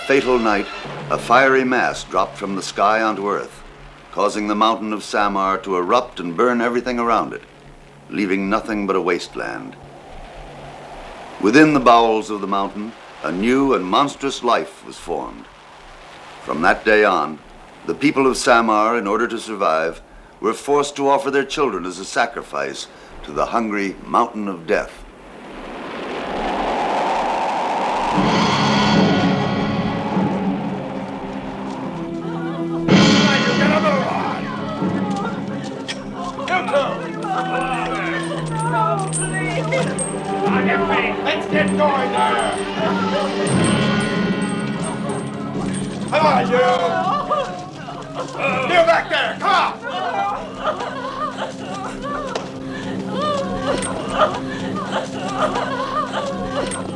fateful night, a fiery mass dropped from the sky onto Earth, causing the mountain of Samar to erupt and burn everything around it, leaving nothing but a wasteland. Within the bowels of the mountain, a new and monstrous life was formed. From that day on, the people of Samar, in order to survive, were forced to offer their children as a sacrifice to the hungry mountain of death. Let's get going there! Come on, you! You back there, come on!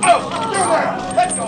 Oh, you there! Let's go!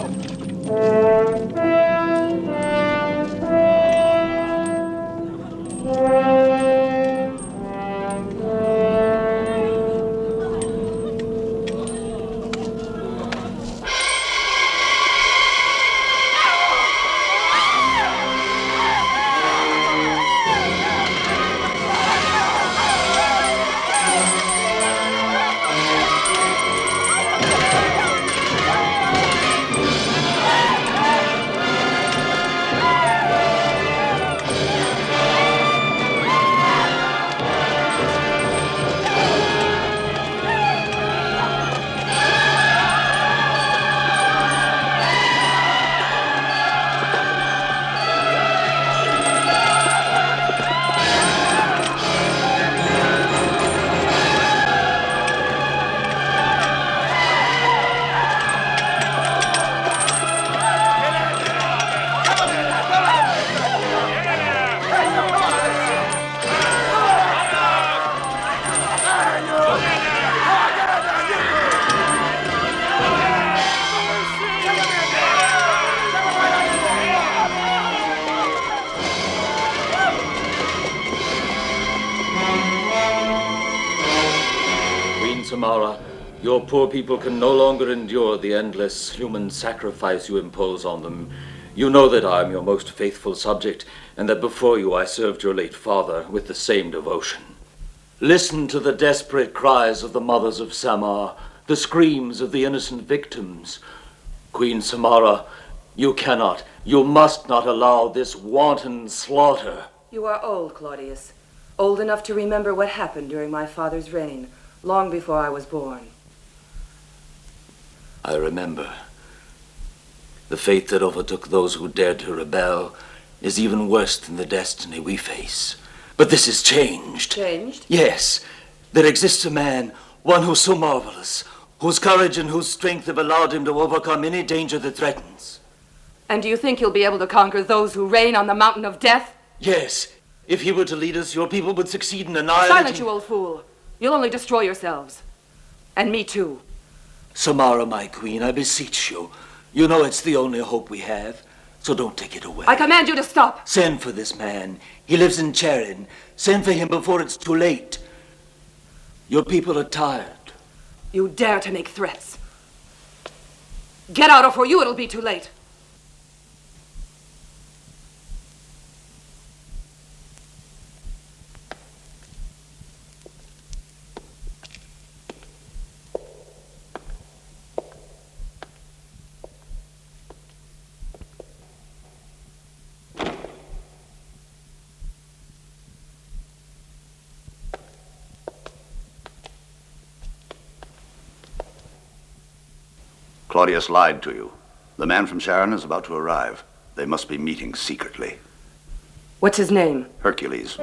Samara, your poor people can no longer endure the endless human sacrifice you impose on them. You know that I am your most faithful subject, and that before you I served your late father with the same devotion. Listen to the desperate cries of the mothers of Samar, the screams of the innocent victims. Queen Samara, you cannot, you must not allow this wanton slaughter. You are old, Claudius. Old enough to remember what happened during my father's reign, long before I was born. I remember. The fate that overtook those who dared to rebel is even worse than the destiny we face. But this is changed. Changed? Yes. There exists a man, one who's so marvelous, whose courage and whose strength have allowed him to overcome any danger that threatens. And do you think he'll be able to conquer those who reign on the mountain of death? Yes. If he were to lead us, your people would succeed in annihilating... Silence, you old fool. You'll only destroy yourselves. And me too. Samara, my queen, I beseech you. You know it's the only hope we have, so don't take it away. I command you to stop. Send for this man. He lives in Charin. Send for him before it's too late. Your people are tired. You dare to make threats. Get out, or for you it'll be too late. Claudius lied to you. The man from Sharon is about to arrive. They must be meeting secretly. What's his name? Hercules.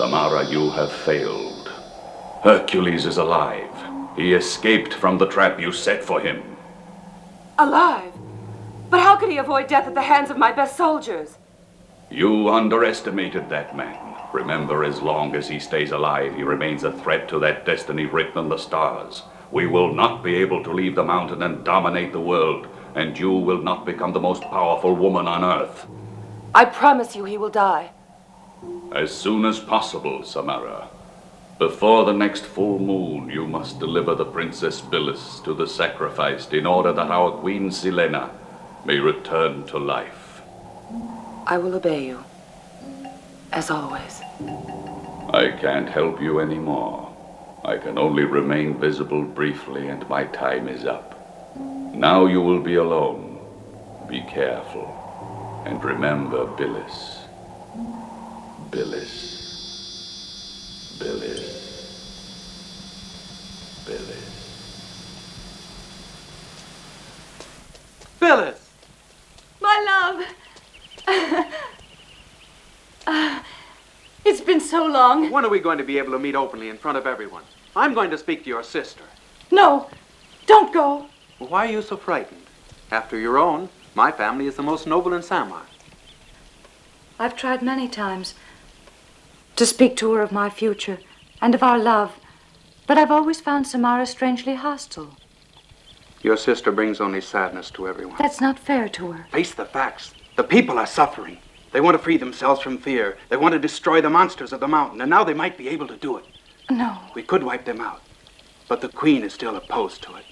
Samara, you have failed. Hercules is alive. He escaped from the trap you set for him. Alive? But how could he avoid death at the hands of my best soldiers? You underestimated that man. Remember, as long as he stays alive, he remains a threat to that destiny written in the stars. We will not be able to leave the mountain and dominate the world, and you will not become the most powerful woman on Earth. I promise you he will die. As soon as possible, Samara. Before the next full moon, you must deliver the Princess Bilis to the sacrificed in order that our Queen Silena may return to life. I will obey you, as always. I can't help you anymore. I can only remain visible briefly, and my time is up. Now you will be alone. Be careful. And remember Bilis. Bilis. Bilis. Bilis. Phyllis! My love! It's been so long. When are we going to be able to meet openly in front of everyone? I'm going to speak to your sister. No, don't go. Well, why are you so frightened? After your own, my family is the most noble in Samar. I've tried many times to speak to her of my future and of our love, but I've always found Samara strangely hostile. Your sister brings only sadness to everyone. That's not fair to her. Face the facts. The people are suffering. They want to free themselves from fear. They want to destroy the monsters of the mountain, and now they might be able to do it. No. We could wipe them out, but the Queen is still opposed to it.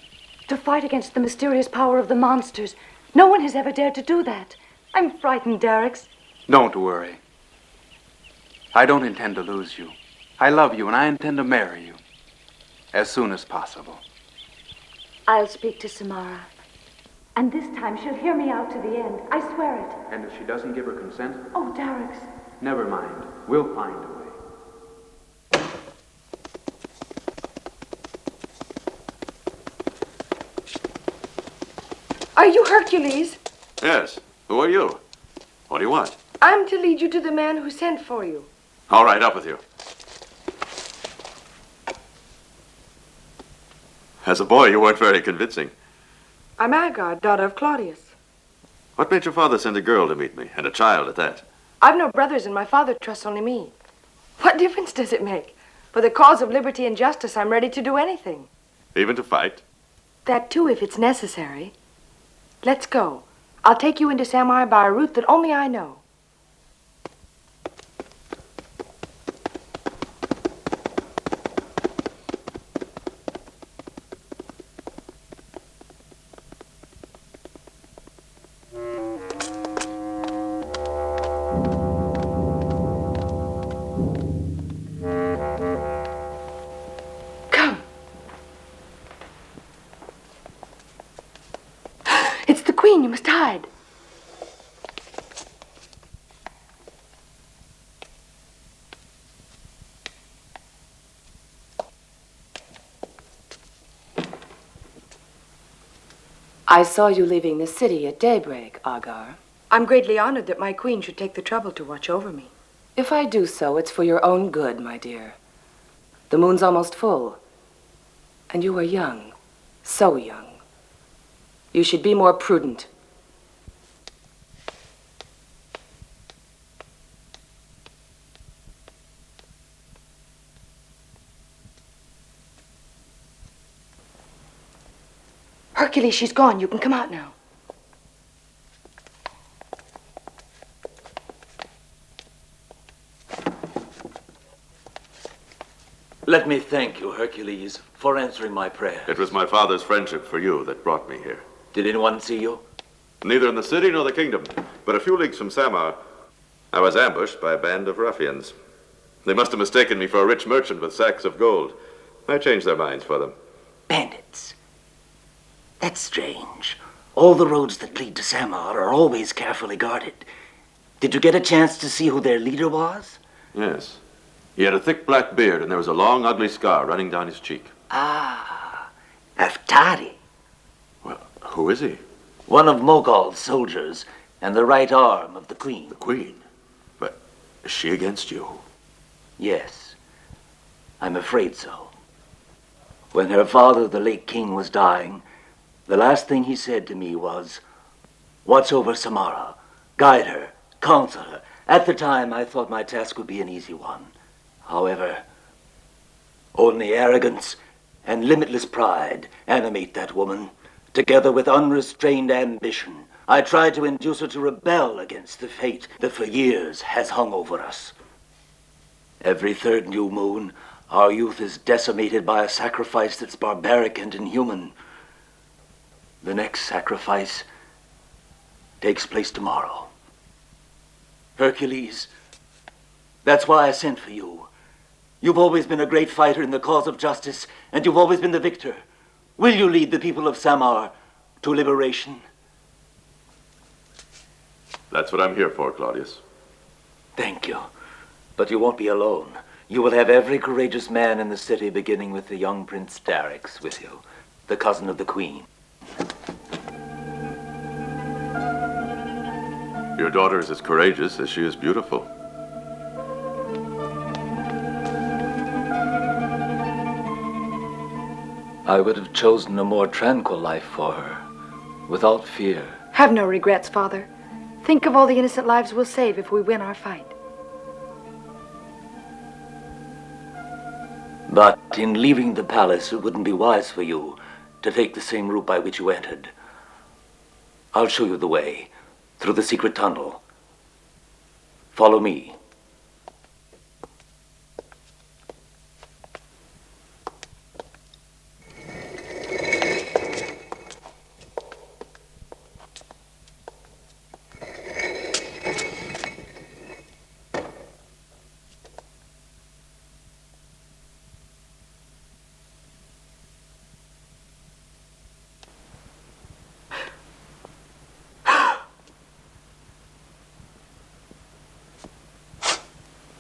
To fight against the mysterious power of the monsters. No one has ever dared to do that. I'm frightened, Derricks. Don't worry. I don't intend to lose you. I love you, and I intend to marry you as soon as possible. I'll speak to Samara. And this time she'll hear me out to the end. I swear it. And if she doesn't give her consent? Oh, Derricks. Never mind. We'll find a way. Are you Hercules? Yes. Who are you? What do you want? I'm to lead you to the man who sent for you. All right, up with you. As a boy, you weren't very convincing. I'm Agar, daughter of Claudius. What made your father send a girl to meet me, and a child at that? I've no brothers, and my father trusts only me. What difference does it make? For the cause of liberty and justice, I'm ready to do anything. Even to fight? That, too, if it's necessary. Let's go. I'll take you into Samar by a route that only I know. You must hide. I saw you leaving the city at daybreak, Agar. I'm greatly honored that my queen should take the trouble to watch over me. If I do so, it's for your own good, my dear. The moon's almost full. And you are young. So young. You should be more prudent. Hercules, she's gone. You can come out now. Let me thank you, Hercules, for answering my prayer. It was my father's friendship for you that brought me here. Did anyone see you? Neither in the city nor the kingdom, but a few leagues from Samar, I was ambushed by a band of ruffians. They must have mistaken me for a rich merchant with sacks of gold. I changed their minds for them. Bandits. That's strange. All the roads that lead to Samar are always carefully guarded. Did you get a chance to see who their leader was? Yes. He had a thick black beard, and there was a long, ugly scar running down his cheek. Ah, Aftari. Well, who is he? One of Mogol's soldiers, and the right arm of the queen. The queen? But is she against you? Yes, I'm afraid so. When her father, the late king, was dying, the last thing he said to me was, "Watch over Samara, guide her, counsel her." At the time, I thought my task would be an easy one. However, only arrogance and limitless pride animate that woman, together with unrestrained ambition. I tried to induce her to rebel against the fate that for years has hung over us. Every third new moon, our youth is decimated by a sacrifice that's barbaric and inhuman. The next sacrifice takes place tomorrow. Hercules, that's why I sent for you. You've always been a great fighter in the cause of justice, and you've always been the victor. Will you lead the people of Samar to liberation? That's what I'm here for, Claudius. Thank you. But you won't be alone. You will have every courageous man in the city, beginning with the young Prince Darix with you, the cousin of the Queen. Your daughter is as courageous as she is beautiful. I would have chosen a more tranquil life for her, without fear. Have no regrets, Father. Think of all the innocent lives we'll save if we win our fight. But in leaving the palace, it wouldn't be wise for you to take the same route by which you entered. I'll show you the way, through the secret tunnel. Follow me.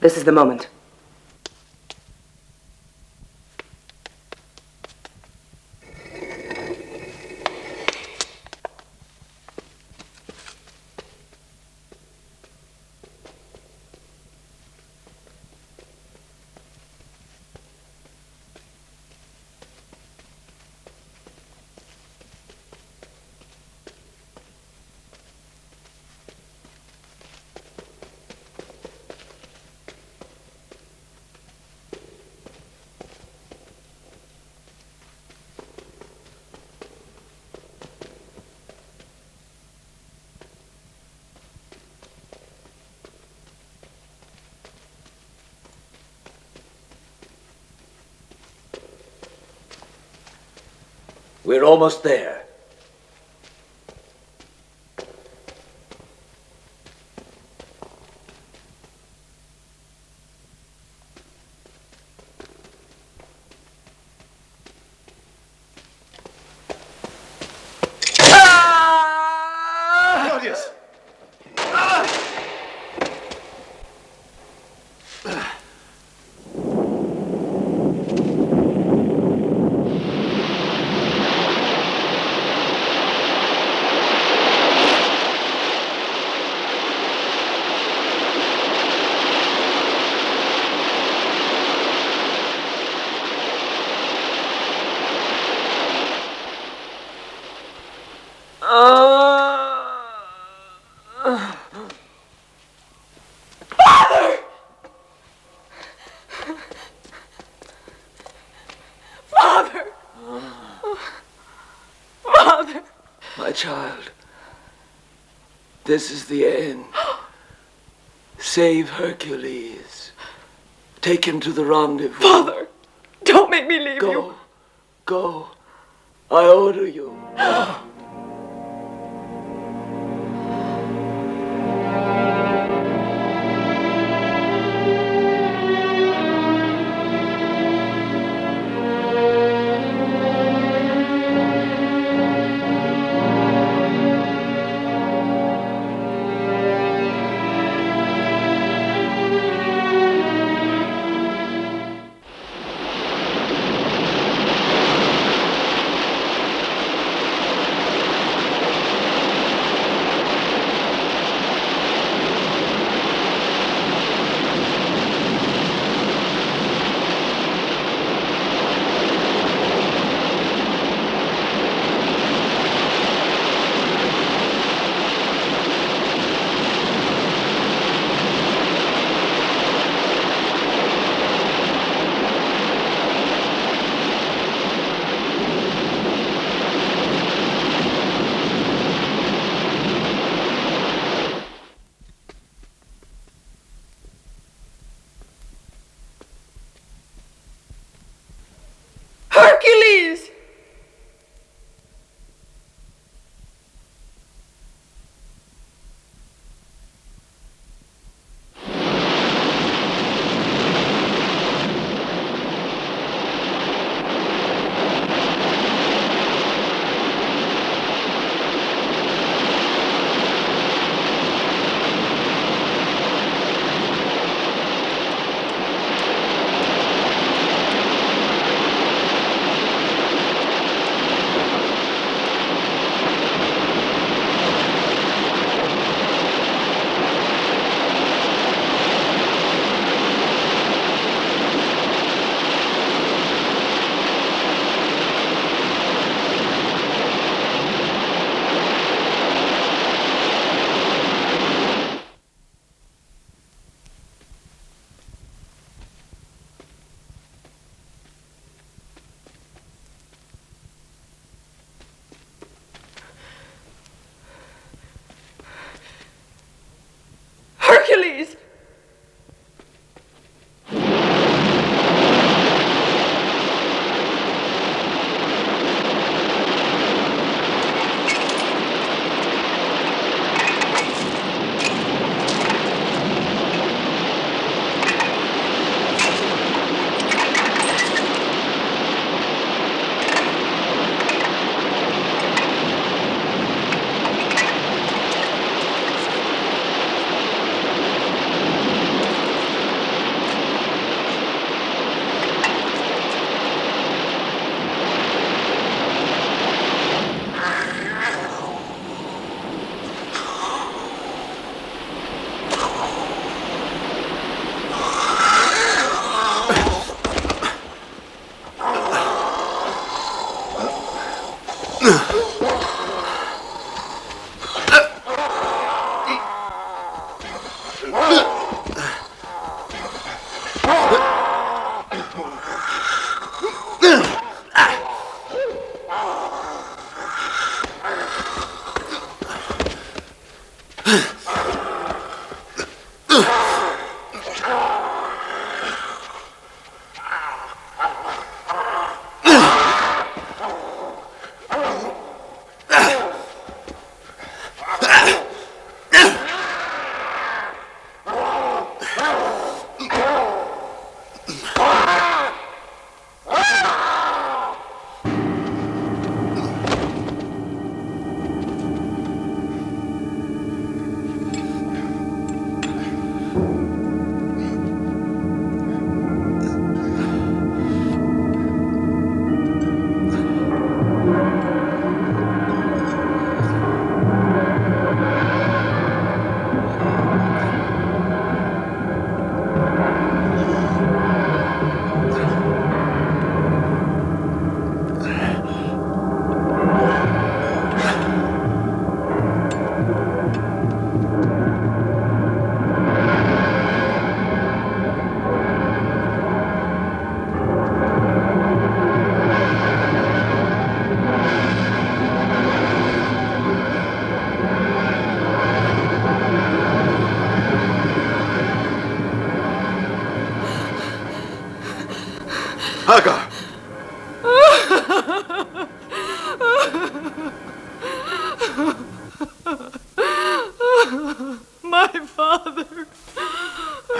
This is the moment. We're almost there. Claudius! My child, this is the end. Save Hercules. Take him to the rendezvous. Father, don't make me leave you. Go. I order you.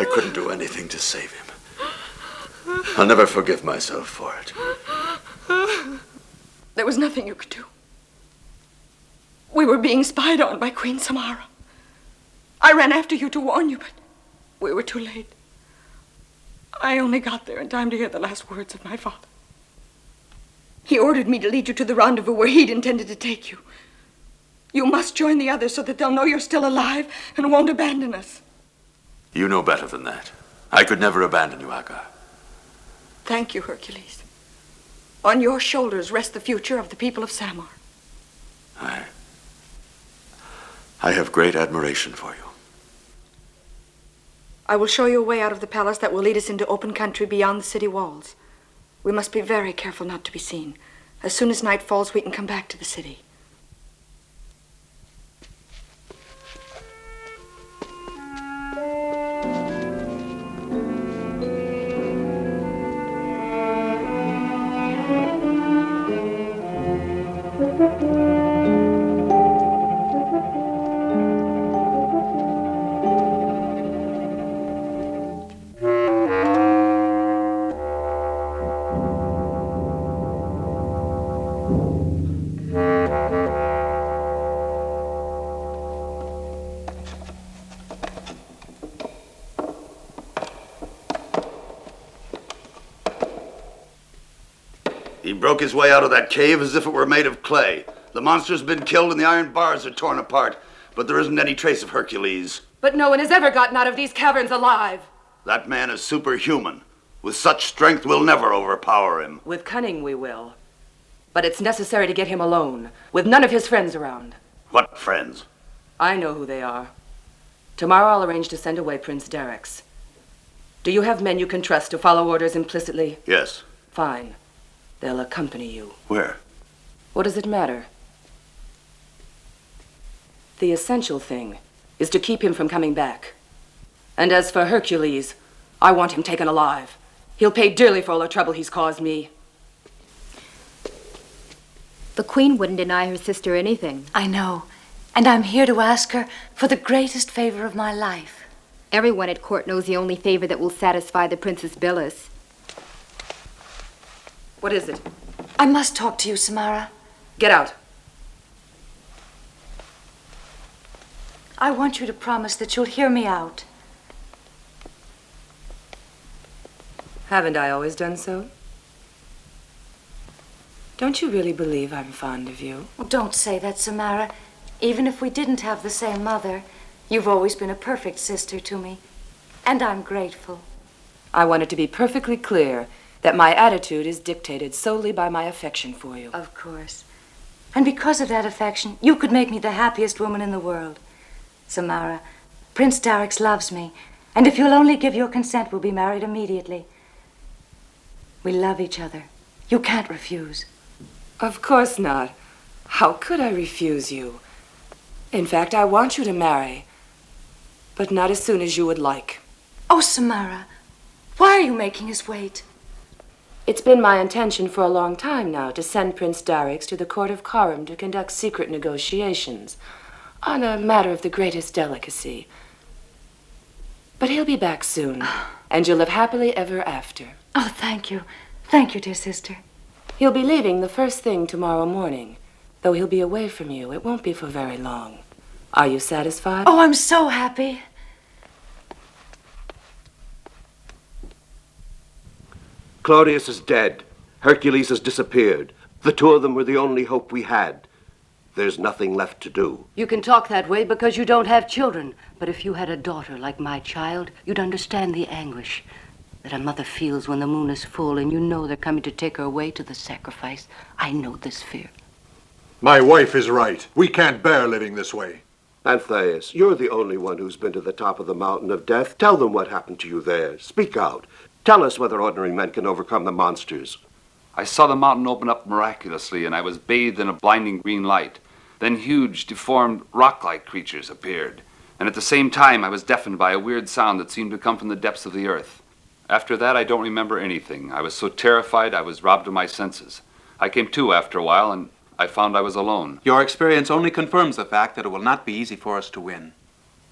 I couldn't do anything to save him. I'll never forgive myself for it. There was nothing you could do. We were being spied on by Queen Samara. I ran after you to warn you, but we were too late. I only got there in time to hear the last words of my father. He ordered me to lead you to the rendezvous where he'd intended to take you. You must join the others so that they'll know you're still alive and won't abandon us. You know better than that. I could never abandon you, Hagar. Thank you, Hercules. On your shoulders rests the future of the people of Samar. I have great admiration for you. I will show you a way out of the palace that will lead us into open country beyond the city walls. We must be very careful not to be seen. As soon as night falls, we can come back to the city. He broke his way out of that cave as if it were made of clay. The monster's been killed and the iron bars are torn apart, but there isn't any trace of Hercules. But no one has ever gotten out of these caverns alive. That man is superhuman. With such strength, we'll never overpower him. With cunning, we will. But it's necessary to get him alone, with none of his friends around. What friends? I know who they are. Tomorrow I'll arrange to send away Prince Darix. Do you have men you can trust to follow orders implicitly? Yes. Fine. They'll accompany you. Where? What does it matter? The essential thing is to keep him from coming back. And as for Hercules, I want him taken alive. He'll pay dearly for all the trouble he's caused me. The Queen wouldn't deny her sister anything. I know. And I'm here to ask her for the greatest favor of my life. Everyone at court knows the only favor that will satisfy the Princess Billis. What is it? I must talk to you, Samara. Get out. I want you to promise that you'll hear me out. Haven't I always done so? Don't you really believe I'm fond of you? Well, don't say that, Samara. Even if we didn't have the same mother, you've always been a perfect sister to me. And I'm grateful. I want it to be perfectly clear that my attitude is dictated solely by my affection for you. Of course. And because of that affection, you could make me the happiest woman in the world. Samara, Prince Darix loves me, and if you'll only give your consent, we'll be married immediately. We love each other. You can't refuse. Of course not. How could I refuse you? In fact, I want you to marry, but not as soon as you would like. Oh, Samara, why are you making us wait? It's been my intention for a long time now to send Prince Darix to the court of Karim to conduct secret negotiations on a matter of the greatest delicacy. But he'll be back soon, and you'll live happily ever after. Oh, thank you. Thank you, dear sister. He'll be leaving the first thing tomorrow morning. Though he'll be away from you, it won't be for very long. Are you satisfied? Oh, I'm so happy. Claudius is dead. Hercules has disappeared. The two of them were the only hope we had. There's nothing left to do. You can talk that way because you don't have children. But if you had a daughter like my child, you'd understand the anguish that a mother feels when the moon is full and you know they're coming to take her away to the sacrifice. I know this fear. My wife is right. We can't bear living this way. Anthais, you're the only one who's been to the top of the mountain of death. Tell them what happened to you there. Speak out. Tell us whether ordinary men can overcome the monsters. I saw the mountain open up miraculously, and I was bathed in a blinding green light. Then huge, deformed, rock-like creatures appeared. And at the same time, I was deafened by a weird sound that seemed to come from the depths of the earth. After that, I don't remember anything. I was so terrified, I was robbed of my senses. I came to after a while, and I found I was alone. Your experience only confirms the fact that it will not be easy for us to win.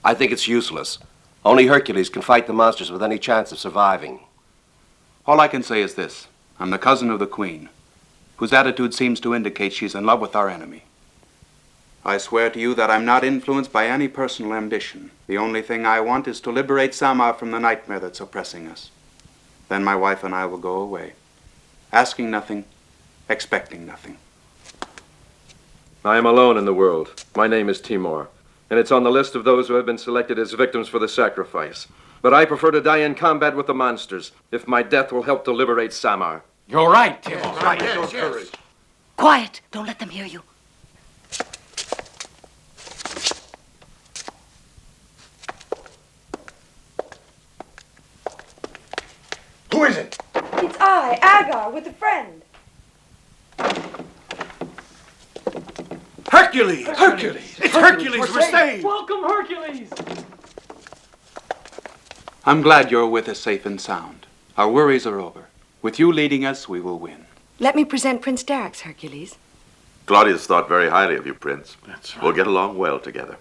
I think it's useless. Only Hercules can fight the monsters with any chance of surviving. All I can say is this. I'm the cousin of the Queen, whose attitude seems to indicate she's in love with our enemy. I swear to you that I'm not influenced by any personal ambition. The only thing I want is to liberate Samar from the nightmare that's oppressing us. Then my wife and I will go away, asking nothing, expecting nothing. I am alone in the world. My name is Timur, and it's on the list of those who have been selected as victims for the sacrifice. But I prefer to die in combat with the monsters, if my death will help to liberate Samar. You're right, Timur. Yes, right. Yes. Quiet! Don't let them hear you. Who is it? It's I, Agar, with a friend. Hercules! Hercules! It's Hercules! We're saved! Welcome, Hercules! I'm glad you're with us safe and sound. Our worries are over. With you leading us, we will win. Let me present Prince Darix, Hercules. Claudius thought very highly of you, Prince. That's right. We'll get along well together.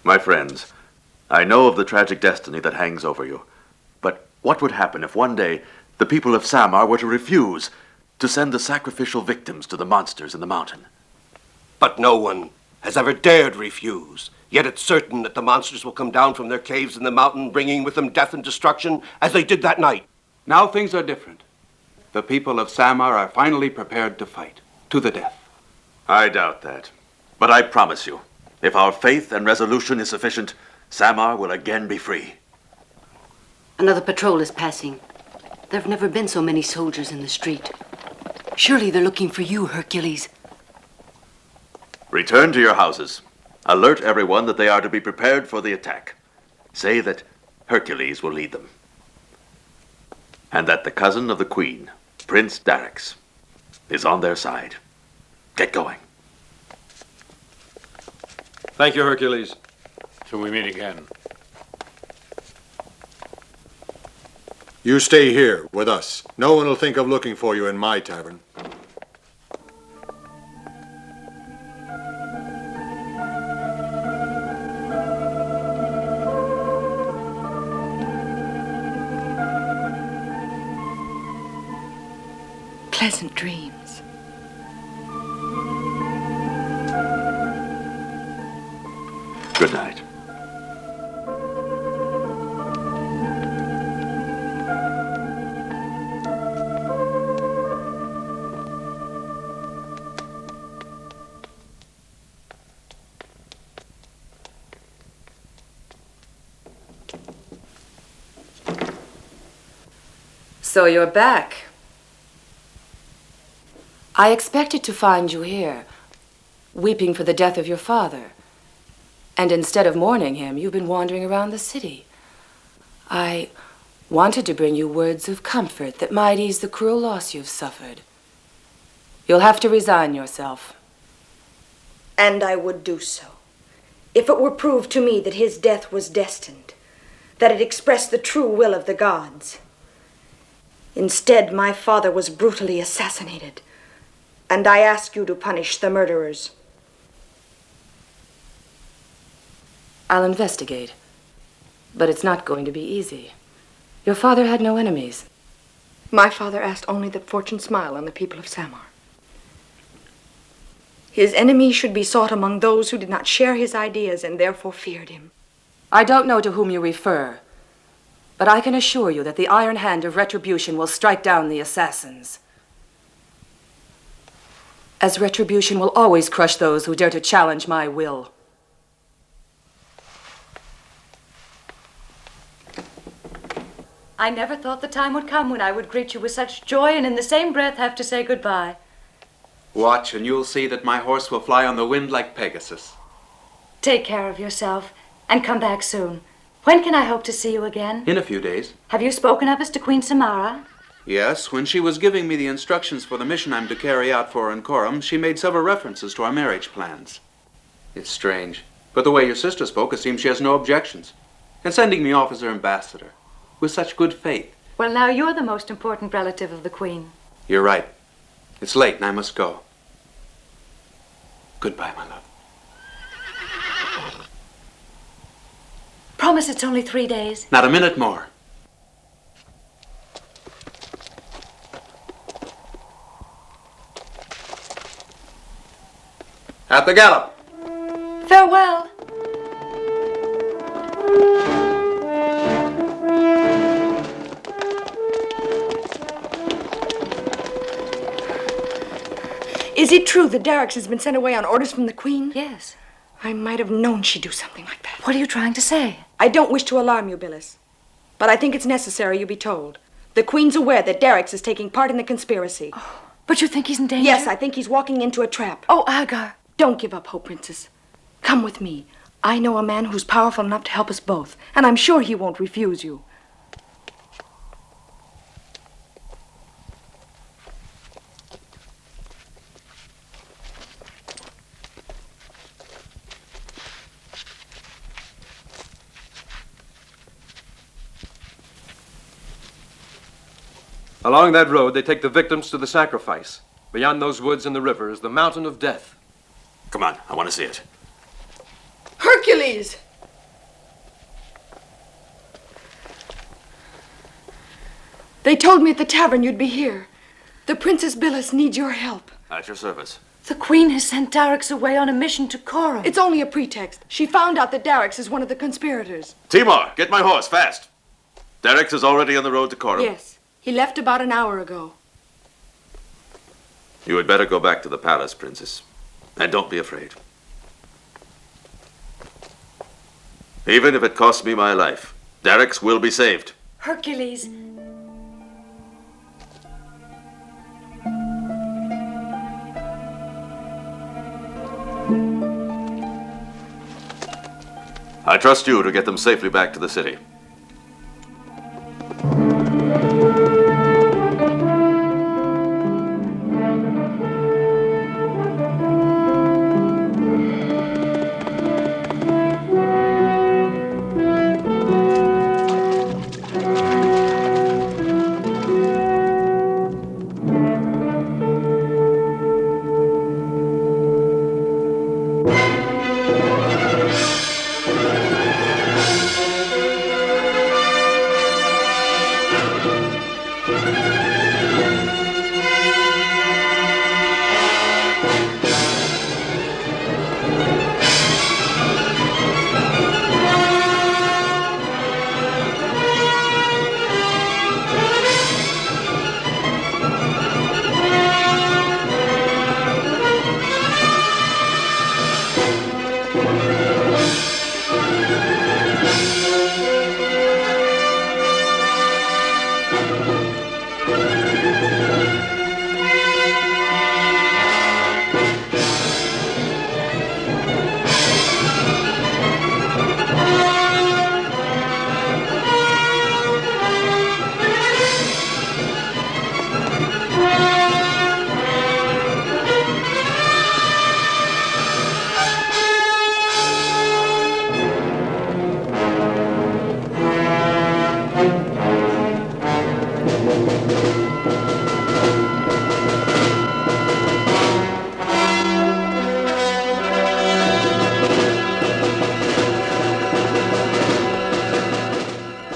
My friends, I know of the tragic destiny that hangs over you. But what would happen if one day the people of Samar were to refuse to send the sacrificial victims to the monsters in the mountain? But no one has ever dared refuse. Yet it's certain that the monsters will come down from their caves in the mountain, bringing with them death and destruction, as they did that night. Now things are different. The people of Samar are finally prepared to fight, to the death. I doubt that. But I promise you, if our faith and resolution is sufficient, Samar will again be free. Another patrol is passing. There have never been so many soldiers in the street. Surely they're looking for you, Hercules. Return to your houses. Alert everyone that they are to be prepared for the attack. Say that Hercules will lead them. And that the cousin of the Queen, Prince Darix, is on their side. Get going. Thank you, Hercules. Till we meet again. You stay here with us. No one will think of looking for you in my tavern. Pleasant dreams. Good night. So you're back. I expected to find you here, weeping for the death of your father. And instead of mourning him, you've been wandering around the city. I wanted to bring you words of comfort that might ease the cruel loss you've suffered. You'll have to resign yourself. And I would do so, if it were proved to me that his death was destined, that it expressed the true will of the gods. Instead, my father was brutally assassinated, and I ask you to punish the murderers. I'll investigate, but it's not going to be easy. Your father had no enemies. My father asked only that fortune smile on the people of Samar. His enemies should be sought among those who did not share his ideas and therefore feared him. I don't know to whom you refer, but I can assure you that the iron hand of retribution will strike down the assassins. As retribution will always crush those who dare to challenge my will. I never thought the time would come when I would greet you with such joy and in the same breath have to say goodbye. Watch, and you'll see that my horse will fly on the wind like Pegasus. Take care of yourself and come back soon. When can I hope to see you again? In a few days. Have you spoken of us to Queen Samara? Yes, when she was giving me the instructions for the mission I'm to carry out for her in Coram, she made several references to our marriage plans. It's strange, but the way your sister spoke, it seems she has no objections. And sending me off as her ambassador, with such good faith. Well, now you're the most important relative of the Queen. You're right. It's late and I must go. Goodbye, my love. promise it's only 3 days. Not a minute more. At the gallop. Farewell. Is it true that Darrix has been sent away on orders from the Queen? Yes. I might have known she'd do something like that. What are you trying to say? I don't wish to alarm you, Billis, but I think it's necessary you be told. The Queen's aware that Darrix is taking part in the conspiracy. Oh, but you think he's in danger? Yes, I think he's walking into a trap. Oh, Agar. Don't give up hope, Princess. Come with me. I know a man who's powerful enough to help us both, and I'm sure he won't refuse you. Along that road, they take the victims to the sacrifice. Beyond those woods and the river is the mountain of death. Come on, I want to see it. Hercules! They told me at the tavern you'd be here. The Princess Billis needs your help. At your service. The Queen has sent Darrix away on a mission to Coram. It's only a pretext. She found out that Darrix is one of the conspirators. Timor, get my horse, fast. Darrix is already on the road to Coram. Yes. He left about an hour ago. You had better go back to the palace, Princess. And don't be afraid. Even if it costs me my life, Darrix will be saved. Hercules. I trust you to get them safely back to the city.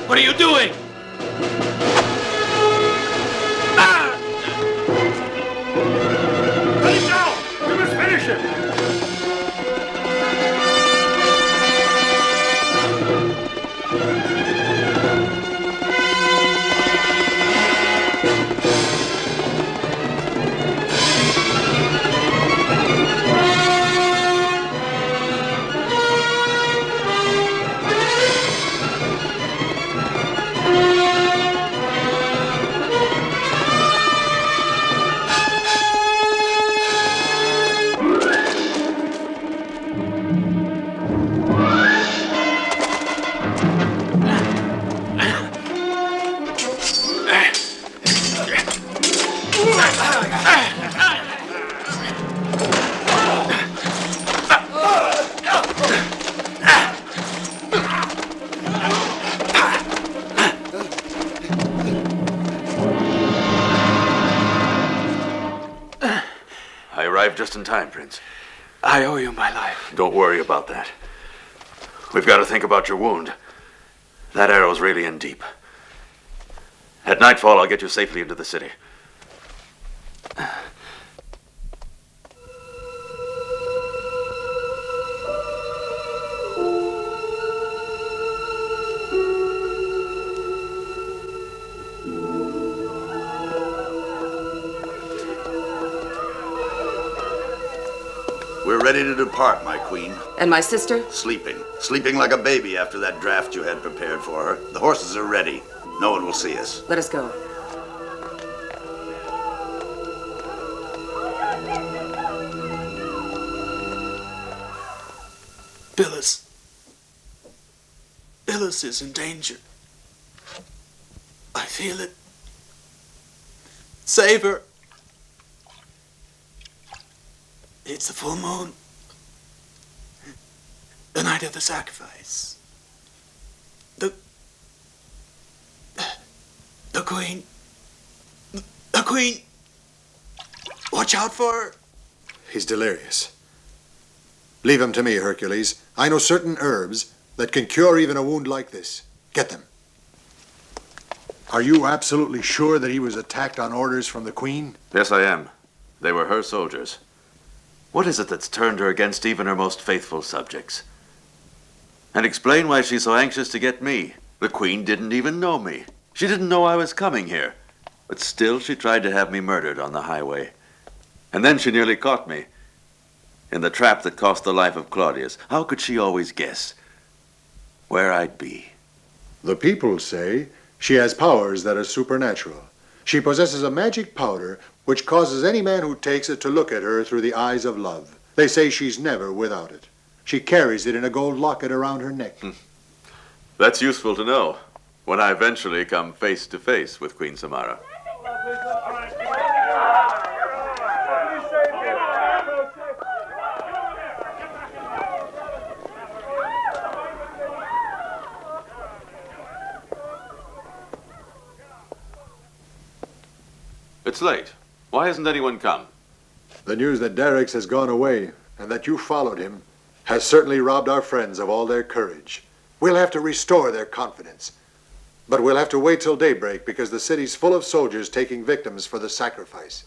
What are you doing? Let him down! We must finish him! I arrived just in time, Prince. I owe you my life. Don't worry about that. We've got to think about your wound. That arrow's really in deep. At nightfall, I'll get you safely into the city. We're ready to depart, my queen. And my sister? Sleeping. Sleeping like a baby after that draft you had prepared for her. The horses are ready. No one will see us. Let us go. Phyllis. Phyllis is in danger. I feel it. Save her. It's the full moon. The night of the sacrifice. The queen. The queen. Watch out for her. He's delirious. Leave him to me, Hercules. I know certain herbs that can cure even a wound like this. Get them. Are you absolutely sure that he was attacked on orders from the Queen? Yes, I am. They were her soldiers. What is it that's turned her against even her most faithful subjects? And explain why she's so anxious to get me. The Queen didn't even know me. She didn't know I was coming here. But still, she tried to have me murdered on the highway. And then she nearly caught me. In the trap that cost the life of Claudius. How could she always guess where I'd be? The people say she has powers that are supernatural. She possesses a magic powder which causes any man who takes it to look at her through the eyes of love. They say she's never without it. She carries it in a gold locket around her neck. That's useful to know when I eventually come face to face with Queen Samara. It's late. Why hasn't anyone come? The news that Darix has gone away and that you followed him has certainly robbed our friends of all their courage. We'll have to restore their confidence. But we'll have to wait till daybreak because the city's full of soldiers taking victims for the sacrifice.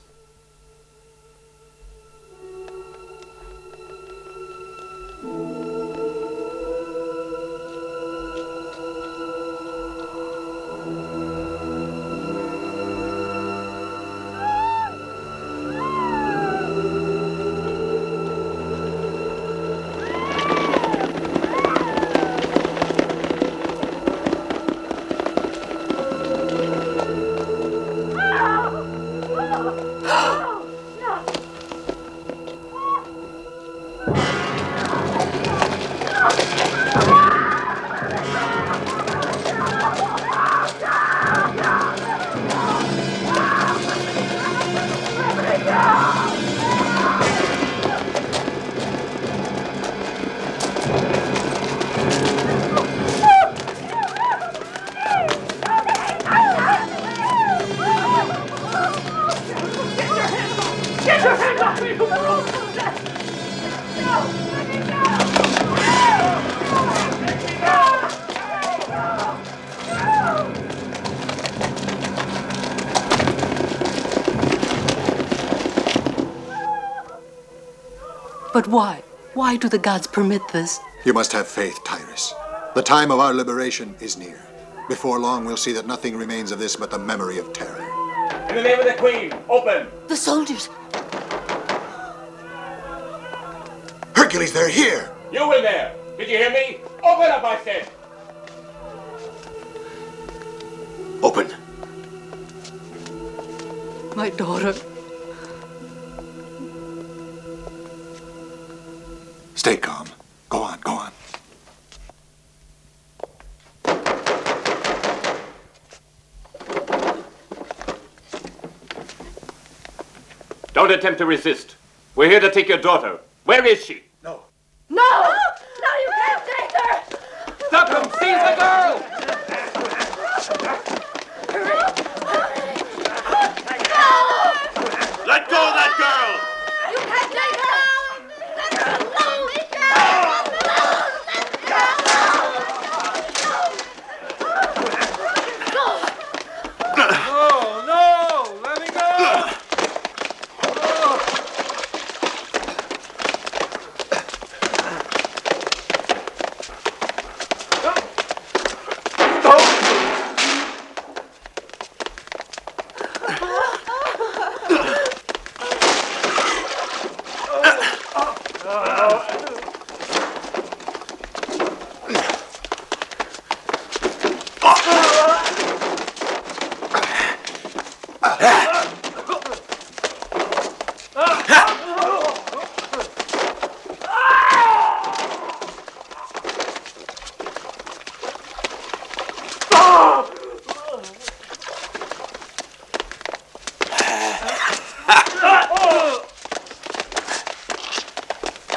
But why? Why do the gods permit this? You must have faith, Tyrus. The time of our liberation is near. Before long, we'll see that nothing remains of this but the memory of terror. In the name of the Queen, open! The soldiers! Hercules, they're here! You in there! Did you hear me? Open up, I said! Open. My daughter. Stay calm. Go on, go on. Don't attempt to resist. We're here to take your daughter. Where is she? No! No, you can't take her! Stop him! Seize the girl! Let go of that girl! You can't take her! Let her alone!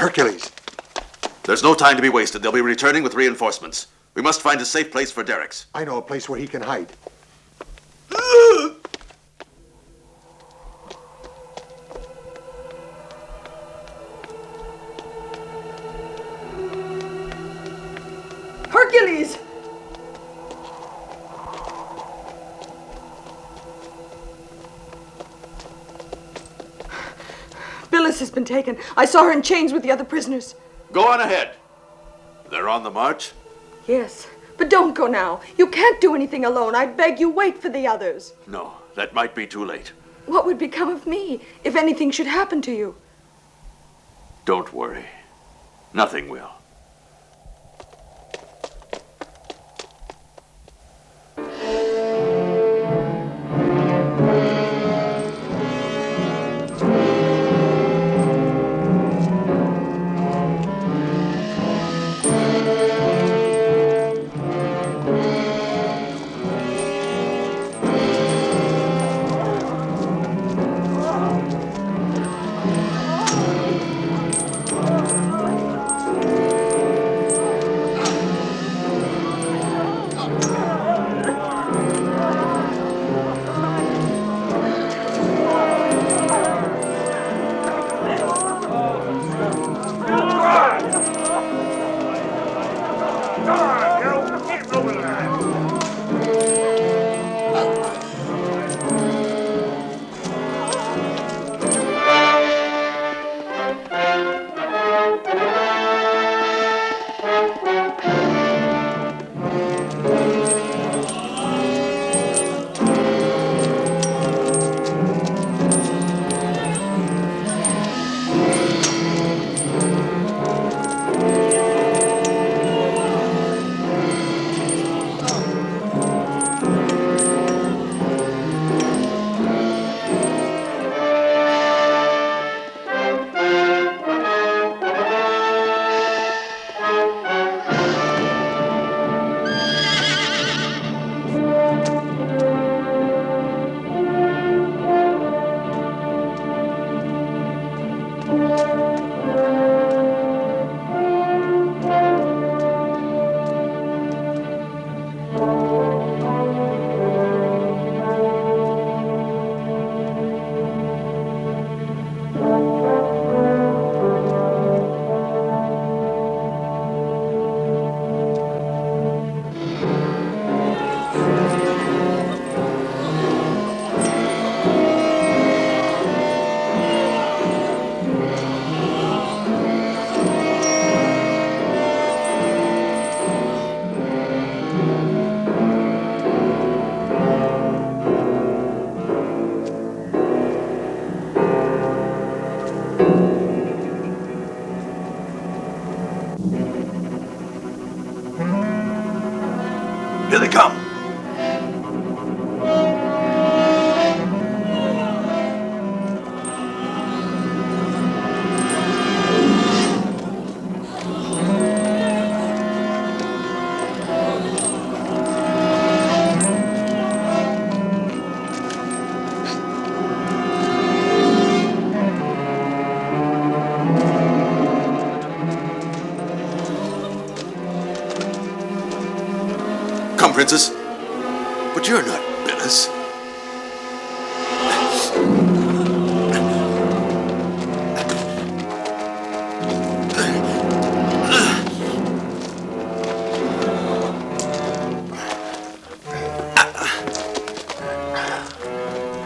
Hercules! There's no time to be wasted. They'll be returning with reinforcements. We must find a safe place for Derricks. I know a place where he can hide. Hercules! Billis has been taken. I saw her in chains with the other prisoners. Go on ahead. They're on the march? Yes, but don't go now. You can't do anything alone. I beg you, wait for the others. No, that might be too late. What would become of me if anything should happen to you? Don't worry. Nothing will. Here they come. Come, Princess. But you're not Billis.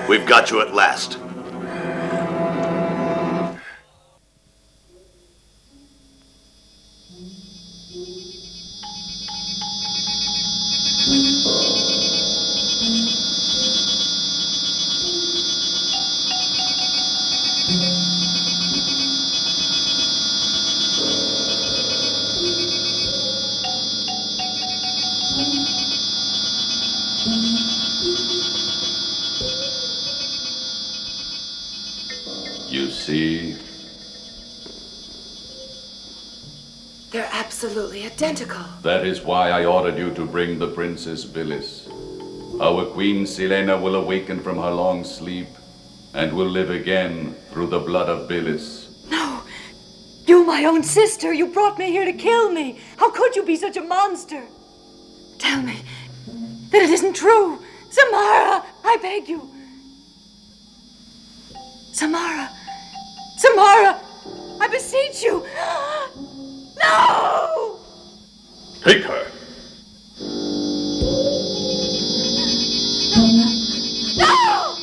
We've got you at last. You see, They're absolutely identical. that is why I ordered you to bring the Princess Billis. Our Queen Selena will awaken from her long sleep and will live again through the blood of Billis. No, you my own sister, you brought me here to kill me. How could you be such a monster? Tell me that it isn't true. Samara, I beg you. Samara, Samara, I beseech you. No! Take her. No!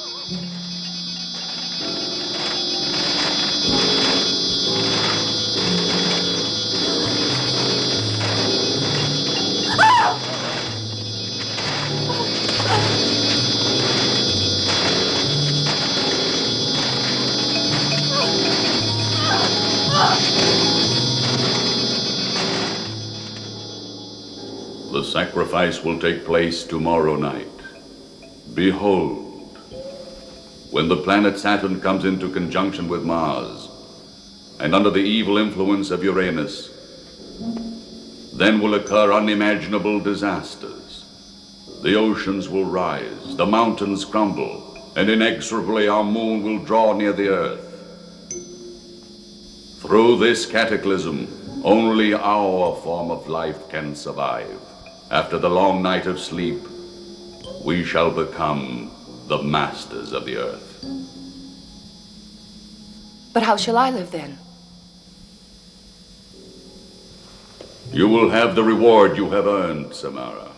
The sacrifice will take place tomorrow night. Behold, when the planet Saturn comes into conjunction with Mars, and under the evil influence of Uranus, then will occur unimaginable disasters. The oceans will rise, the mountains crumble, and inexorably our moon will draw near the Earth. Through this cataclysm, only our form of life can survive. After the long night of sleep, we shall become the masters of the Earth. But how shall I live then? You will have the reward you have earned, Samara.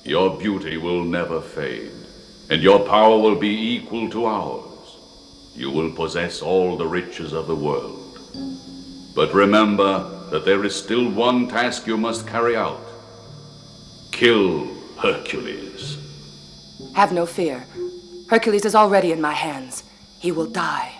Your beauty will never fade, and your power will be equal to ours. You will possess all the riches of the world. But remember that there is still one task you must carry out. Kill Hercules. Have no fear. Hercules is already in my hands. He will die.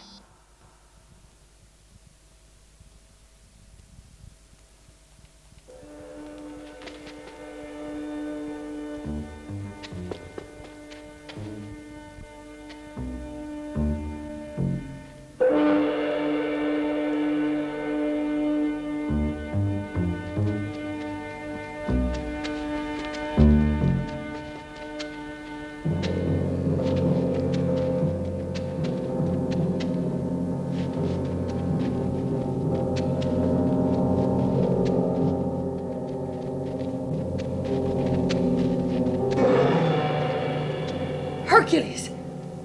Hercules!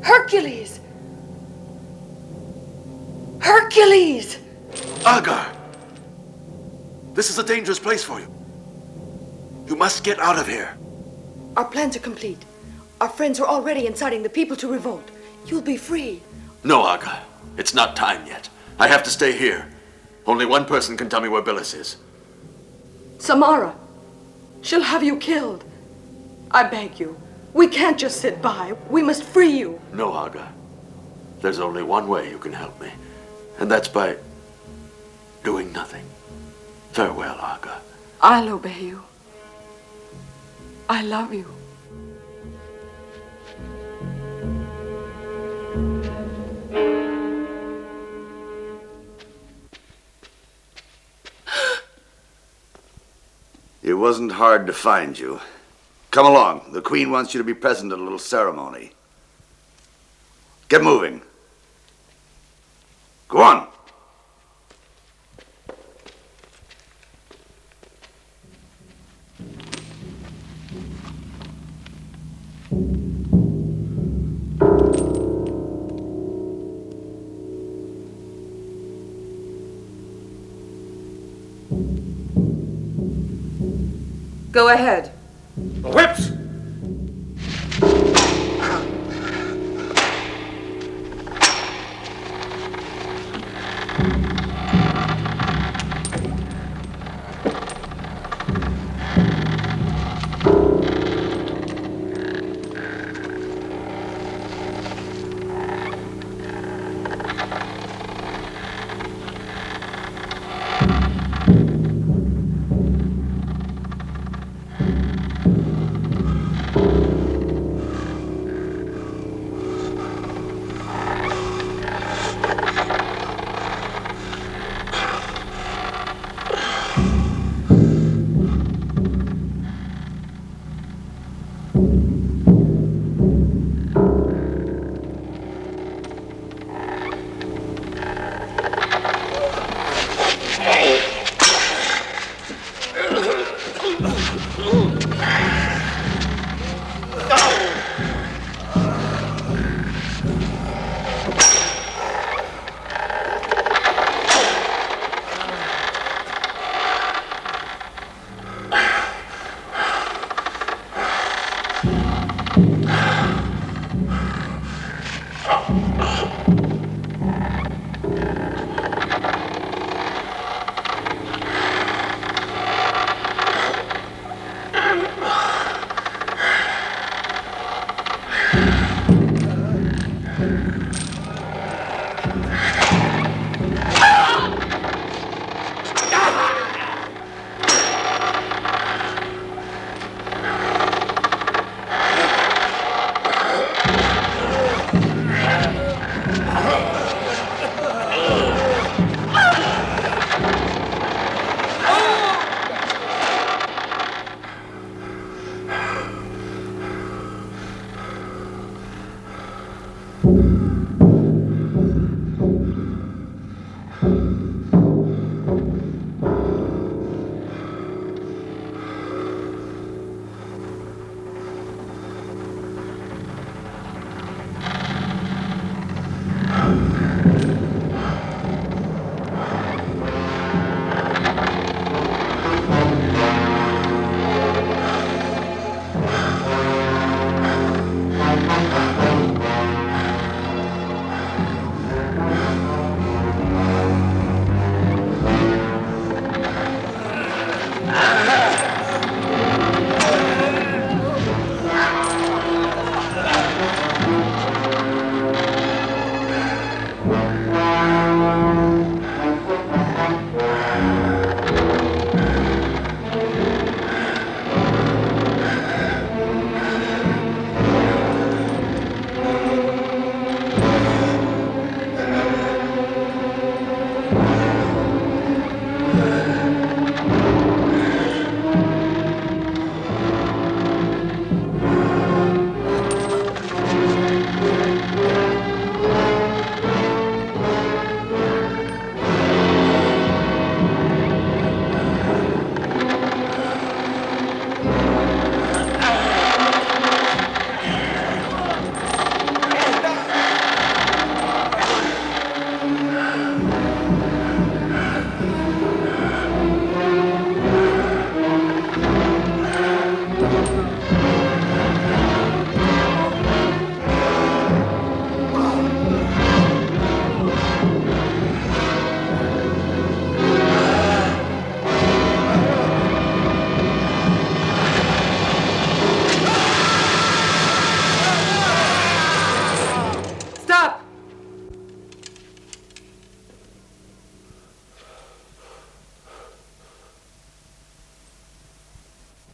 Hercules! Hercules! Agar! This is a dangerous place for you. You must get out of here. Our plans are complete. Our friends are already inciting the people to revolt. You'll be free. No, Agar. It's not time yet. I have to stay here. Only one person can tell me where Billis is. Samara, she'll have you killed. I beg you. We can't just sit by. We must free you. No, Agar. There's only one way you can help me, and that's by doing nothing. Farewell, Agar. I'll obey you. I love you. It wasn't hard to find you. Come along. The Queen wants you to be present at a little ceremony. Get moving. Go on. Go ahead. The whips!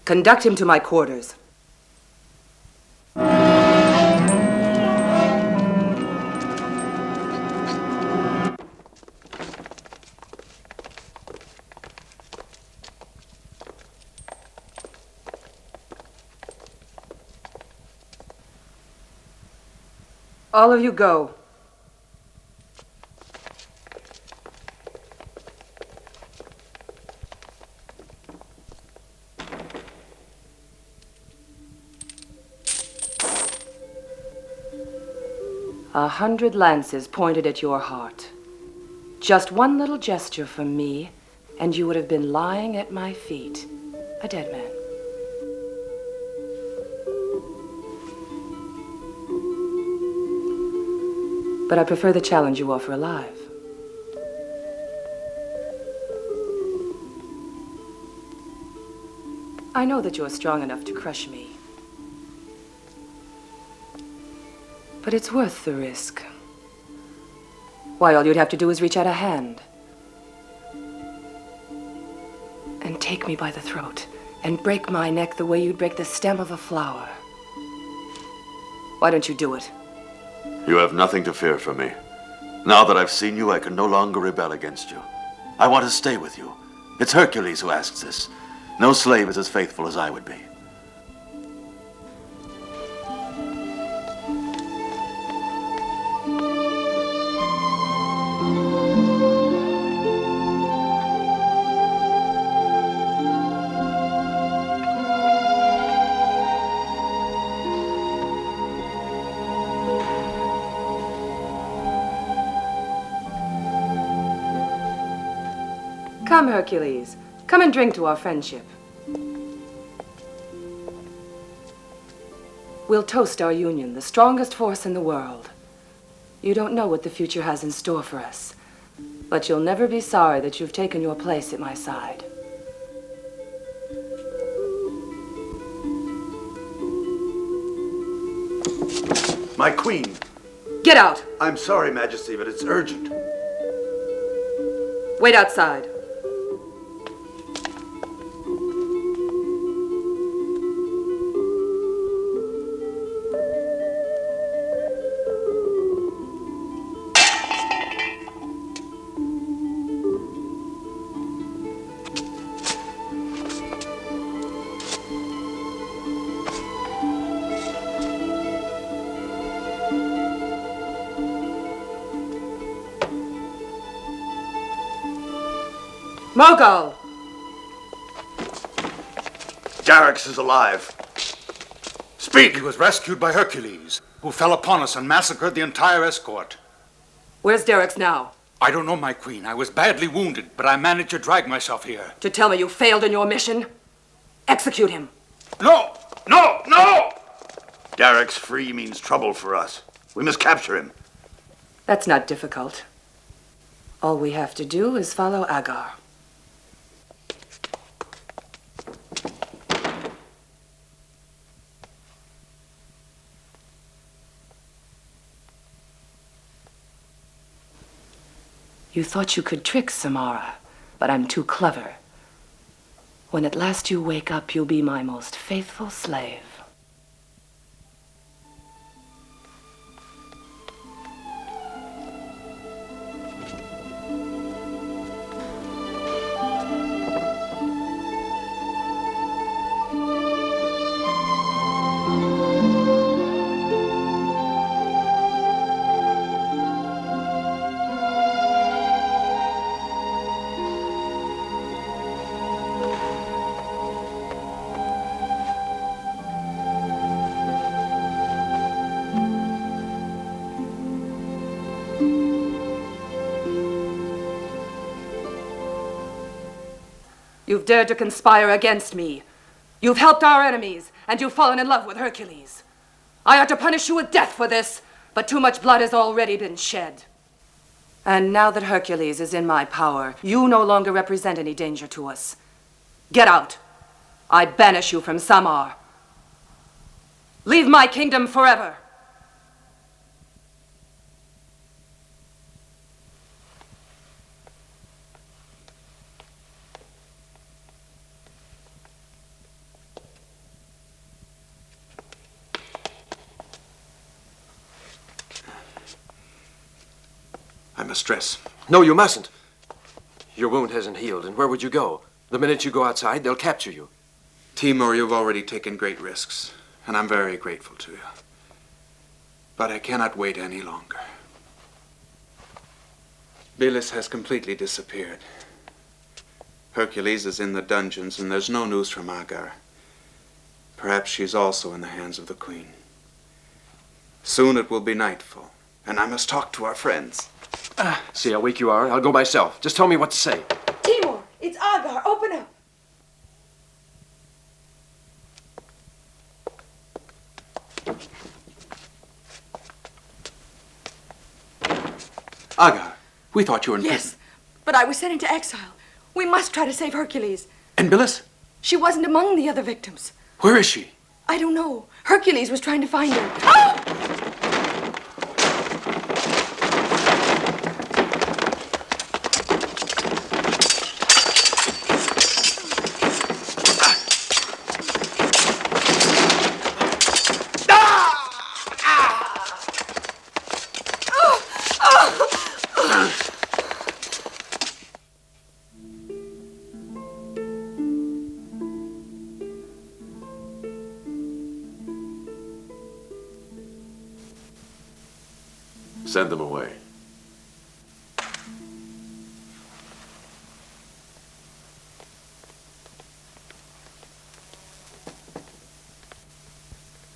Conduct him to my quarters. All of you go. A 100 lances pointed at your heart. Just one little gesture from me, and you would have been lying at my feet, a dead man. But I prefer the challenge you offer alive. I know that you are strong enough to crush me. But it's worth the risk. Why, all you'd have to do is reach out a hand. And take me by the throat and break my neck the way you'd break the stem of a flower. Why don't you do it? You have nothing to fear from me. Now that I've seen you, I can no longer rebel against you. I want to stay with you. It's Hercules who asks this. No slave is as faithful as I would be. Come, Hercules. Come and drink to our friendship. We'll toast our union, the strongest force in the world. You don't know what the future has in store for us, but you'll never be sorry that you've taken your place at my side. My queen. Get out! I'm sorry, Majesty, but it's urgent. Wait outside. Mogul! Darix is alive. Speak! He was rescued by Hercules, who fell upon us and massacred the entire escort. Where's Darix now? I don't know, my queen. I was badly wounded, but I managed to drag myself here. To tell me you failed in your mission? Execute him. No! No! No! Darix free means trouble for us. We must capture him. That's not difficult. All we have to do is follow Agar. You thought you could trick Samara, but I'm too clever. When at last you wake up, you'll be my most faithful slave. You've dared to conspire against me. You've helped our enemies, and you've fallen in love with Hercules. I ought to punish you with death for this, but too much blood has already been shed. And now that Hercules is in my power, you no longer represent any danger to us. Get out. I banish you from Samar. Leave my kingdom forever. must dress. No, you mustn't. Your wound hasn't healed, and where would you go? The minute you go outside, they'll capture you. Timur, you've already taken great risks, and I'm very grateful to you. But I cannot wait any longer. Bilis has completely disappeared. Hercules is in the dungeons, and there's no news from Agar. Perhaps she's also in the hands of the Queen. Soon it will be nightfall, and I must talk to our friends. See how weak you are? I'll go myself. Just tell me what to say. Timur, it's Agar. Open up. Agar, we thought you were in Yes, prison. but I was sent into exile. We must try to save Hercules. And Bilis? She wasn't among the other victims. Where is she? I don't know. Hercules was trying to find her. Ah! Send them away.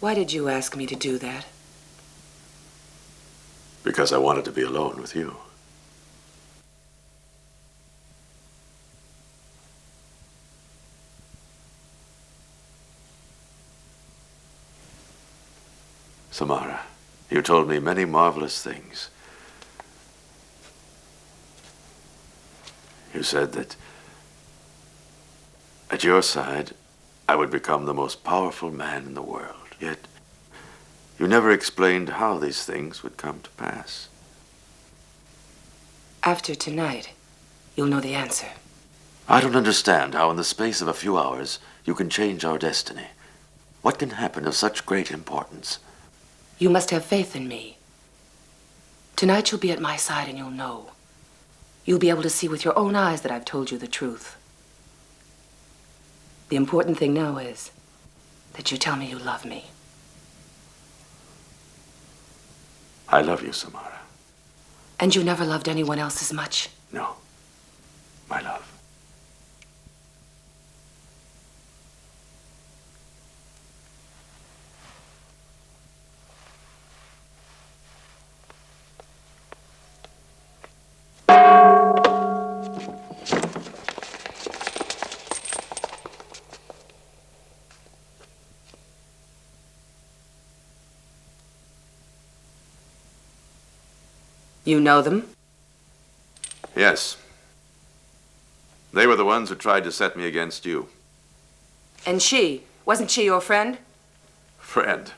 Why did you ask me to do that? Because I wanted to be alone with you. Samara, you told me many marvelous things. You said that at your side, I would become the most powerful man in the world. Yet, you never explained how these things would come to pass. After tonight, you'll know the answer. I don't understand how in the space of a few hours you can change our destiny. What can happen of such great importance? You must have faith in me. Tonight you'll be at my side and you'll know. You'll be able to see with your own eyes that I've told you the truth. The important thing now is that you tell me you love me. I love you, Samara. And you never loved anyone else as much? No, my love. You know them? Yes. They were the ones who tried to set me against you. And wasn't she your friend? Friend.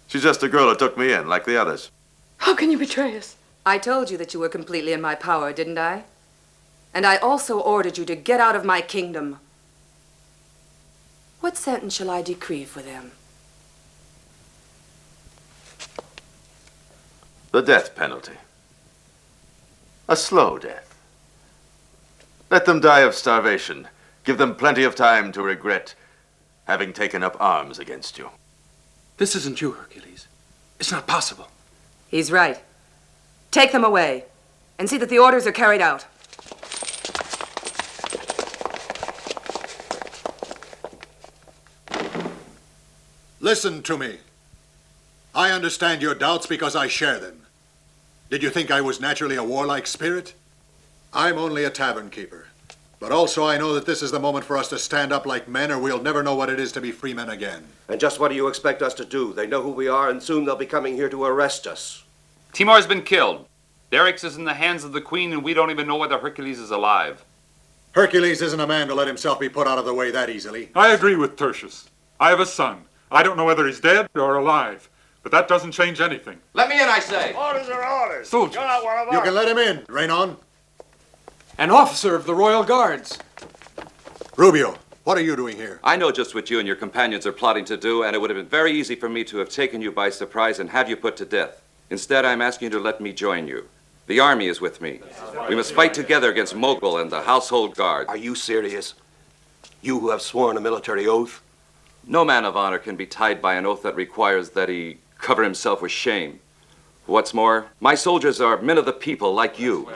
She's just a girl who took me in, like the others. How can you betray us? I told you that you were completely in my power, didn't I? And I also ordered you to get out of my kingdom. What sentence shall I decree for them? The death penalty. A slow death. Let them die of starvation. Give them plenty of time to regret having taken up arms against you. This isn't you, Hercules. It's not possible. He's right. Take them away and see that the orders are carried out. Listen to me. I understand your doubts because I share them. Did you think I was naturally a warlike spirit? I'm only a tavern keeper. But also I know that this is the moment for us to stand up like men or we'll never know what it is to be free men again. And just what do you expect us to do? They know who we are and soon they'll be coming here to arrest us. Timur's been killed. Derricks is in the hands of the Queen and we don't even know whether Hercules is alive. Hercules isn't a man to let himself be put out of the way that easily. I agree with Tertius. I have a son. I don't know whether he's dead or alive. But that doesn't change anything. Let me in, I say. Orders are orders. Soldiers. You're not one of us. You can let him in, Raynon. An officer of the Royal Guards. Rubio, what are you doing here? I know just what you and your companions are plotting to do, and it would have been very easy for me to have taken you by surprise and had you put to death. Instead, I'm asking you to let me join you. The army is with me. We must fight together against Mogul and the household guard. Are you serious? You who have sworn a military oath? No man of honor can be tied by an oath that requires that he cover himself with shame. What's more, my soldiers are men of the people like you.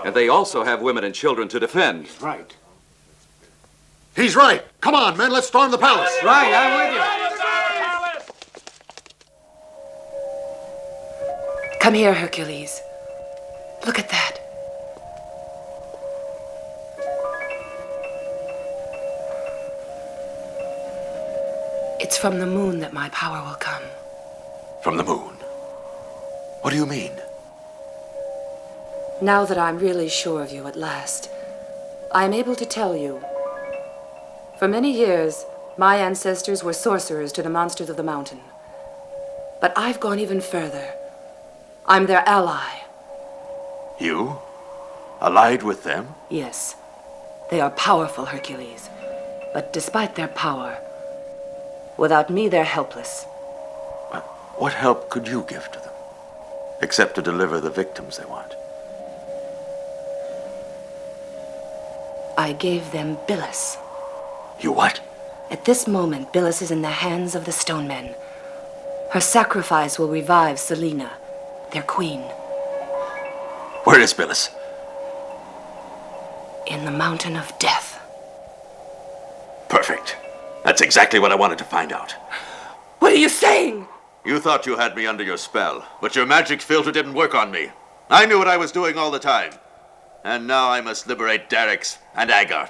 And they also have women and children to defend. Right. He's right. Come on, men, let's storm the palace. Right, I'm with you. Come here, Hercules. Look at that. It's from the moon that my power will come. From the moon? What do you mean? Now that I'm really sure of you at last, I am able to tell you. For many years, my ancestors were sorcerers to the monsters of the mountain. But I've gone even further. I'm their ally. You? Allied with them? Yes. They are powerful, Hercules. But despite their power, without me, they're helpless. What help could you give to them? Except to deliver the victims they want. I gave them Billis. You what? At this moment, Billis is in the hands of the stone men. Her sacrifice will revive Selena, their queen. Where is Billis? In the mountain of death. Perfect. That's exactly what I wanted to find out. What are you saying? You thought you had me under your spell, but your magic filter didn't work on me. I knew what I was doing all the time. And now I must liberate Darix and Agar.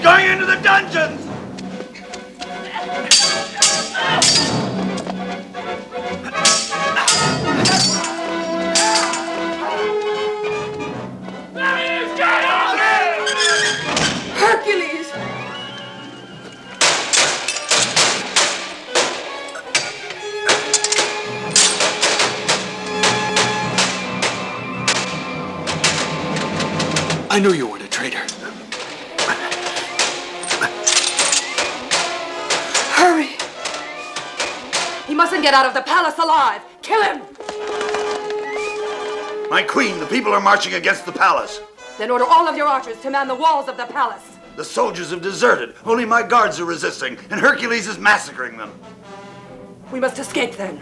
Going into the dungeons! Hercules! I knew you weren't a traitor. Hurry! He mustn't get out of the palace alive. Kill him! My queen, the people are marching against the palace. Then order all of your archers to man the walls of the palace. The soldiers have deserted. Only my guards are resisting, and Hercules is massacring them. We must escape then.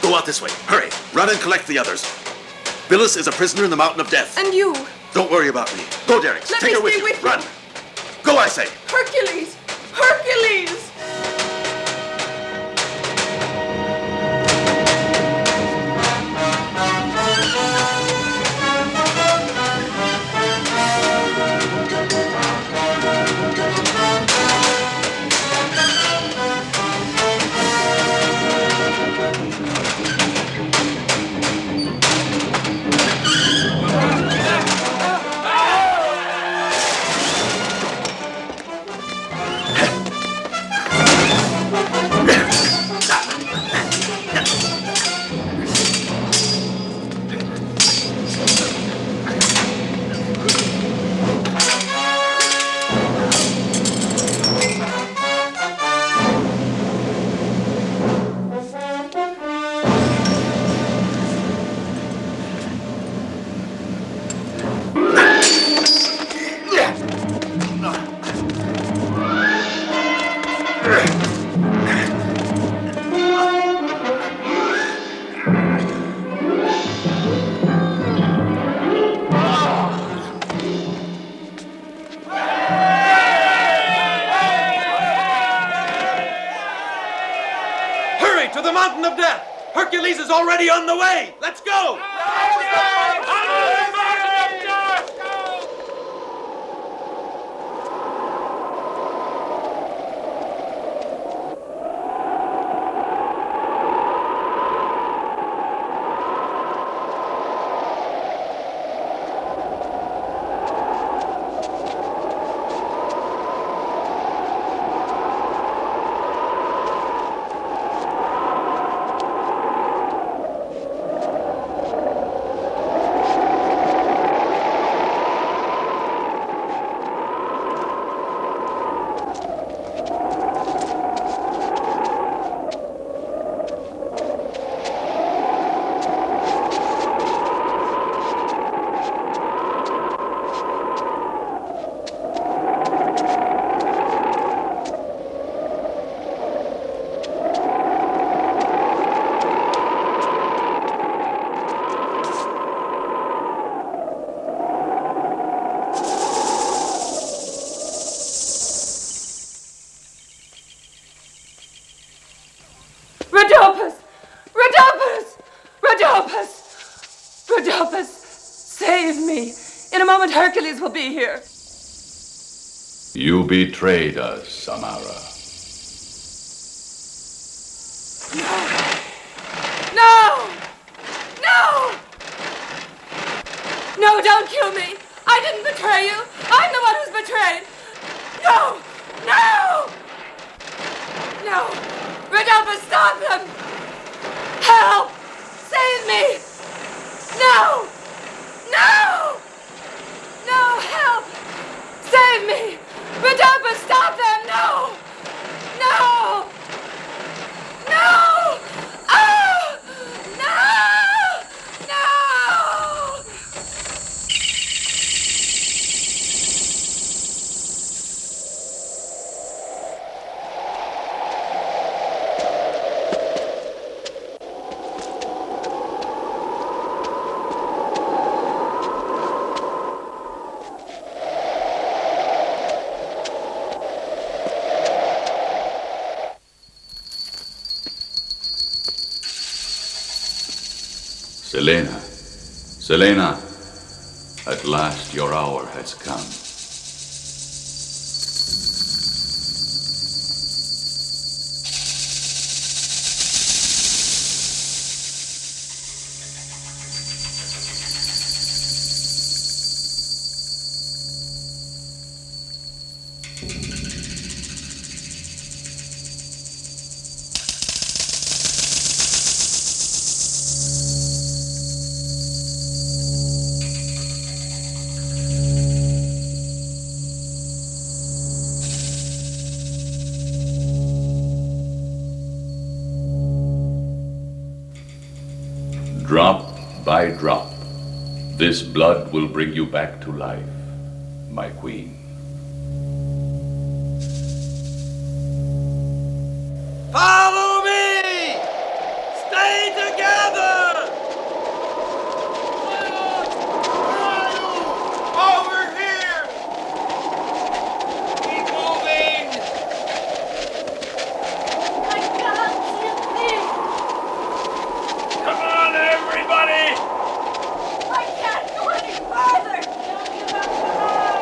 Go out this way. Hurry. Run and collect the others. Billis is a prisoner in the Mountain of Death. And you? Don't worry about me. Go, Darix. Let Take me her with stay you. with you. Run. Go, I say. Hercules! Hercules! Hurry to the mountain of death! Hercules is already on the way! Let's go! Rhodopus! Rhodopus! Rhodopus! Rhodopus! Save me! In a moment, Hercules will be here. You betrayed us, Samara. No! No! No, don't kill me! I didn't betray you! I'm the one who's betrayed! No! No! No! Rhodopus, stop them! Help! Save me! No! No! No, help! Save me! Rhodopus, stop them! No! No! No! Ah! No! No! Selena, Selena, at last your hour has come. Drop by drop, this blood will bring you back to life, my queen. Follow me! Stay together! Over here! Keep moving! I can't see. Come on, everybody! I can't go any farther. Don't give up, come on.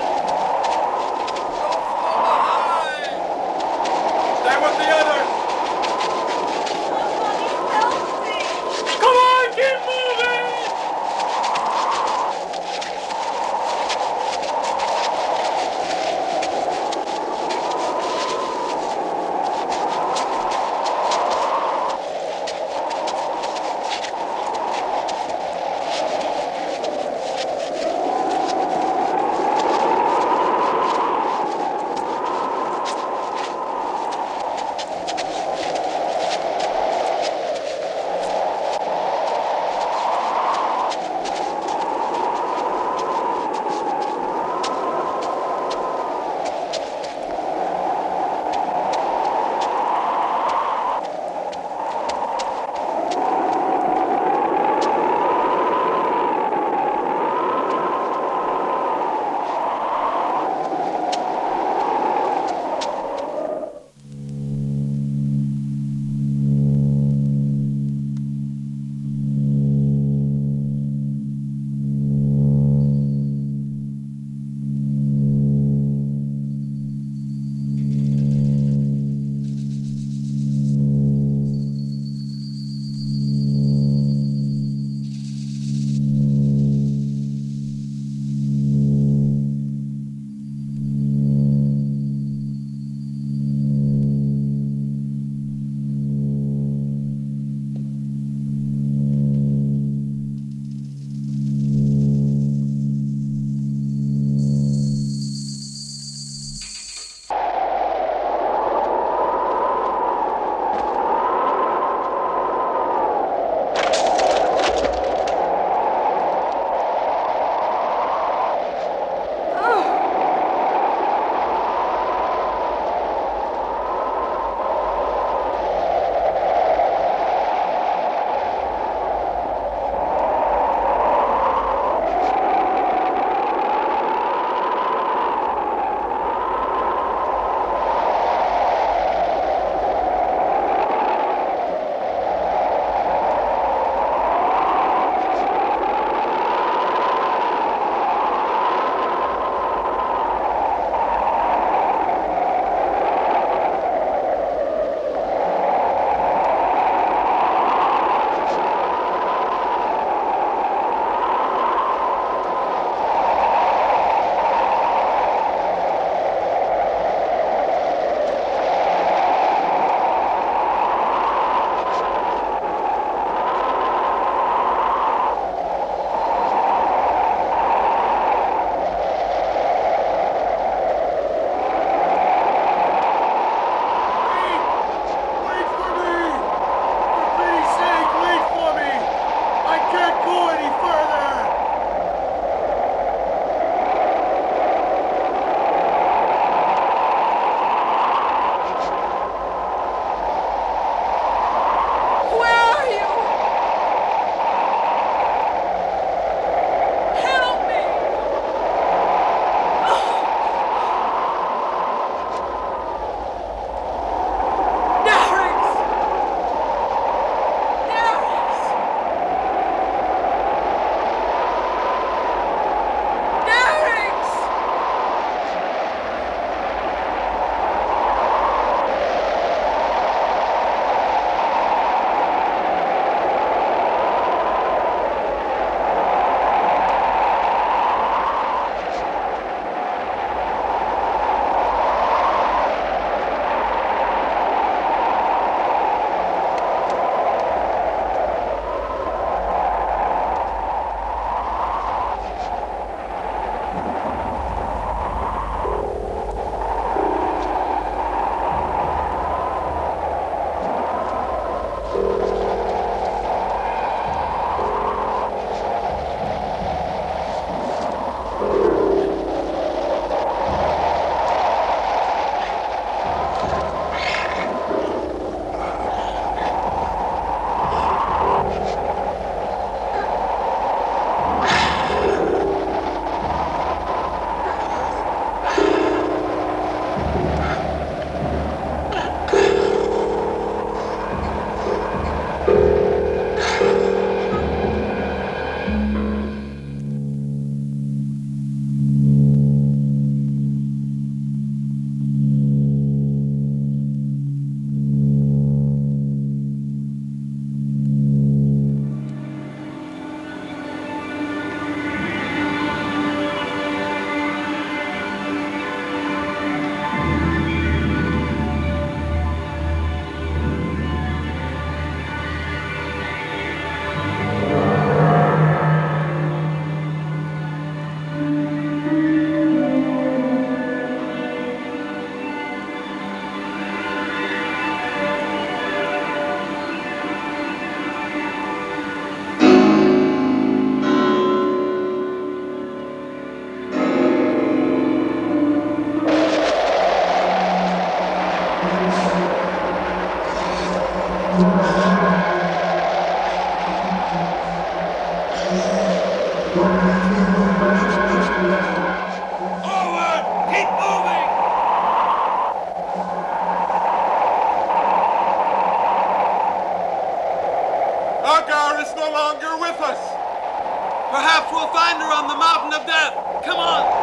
Forward! Keep moving! Agar is no longer with us. Perhaps we'll find her on the mountain of death. Come on!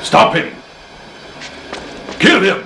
Stop him! Kill him!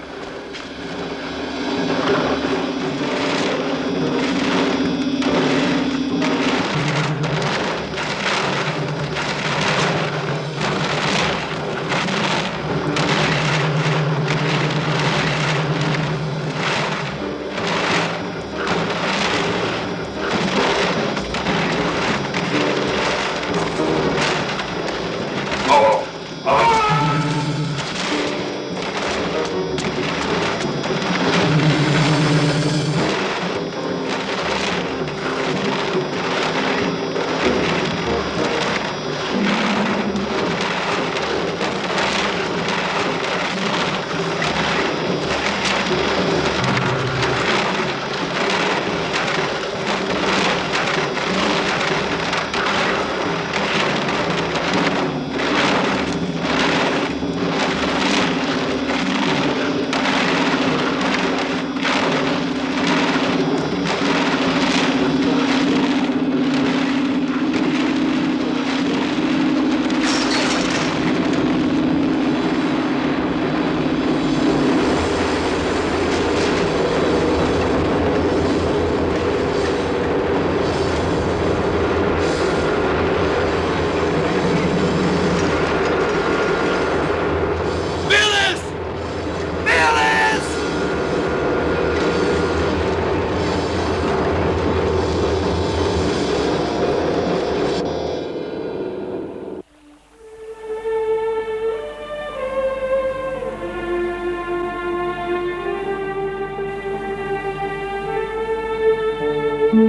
Do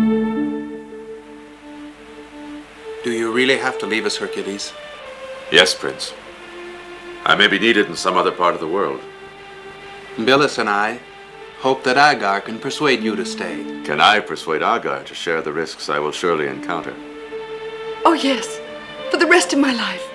you really have to leave us, Hercules? Yes, Prince. I may be needed in some other part of the world. Billis and I hope that Agar can persuade you to stay. Can I persuade Agar to share the risks I will surely encounter? Oh, yes. For the rest of my life.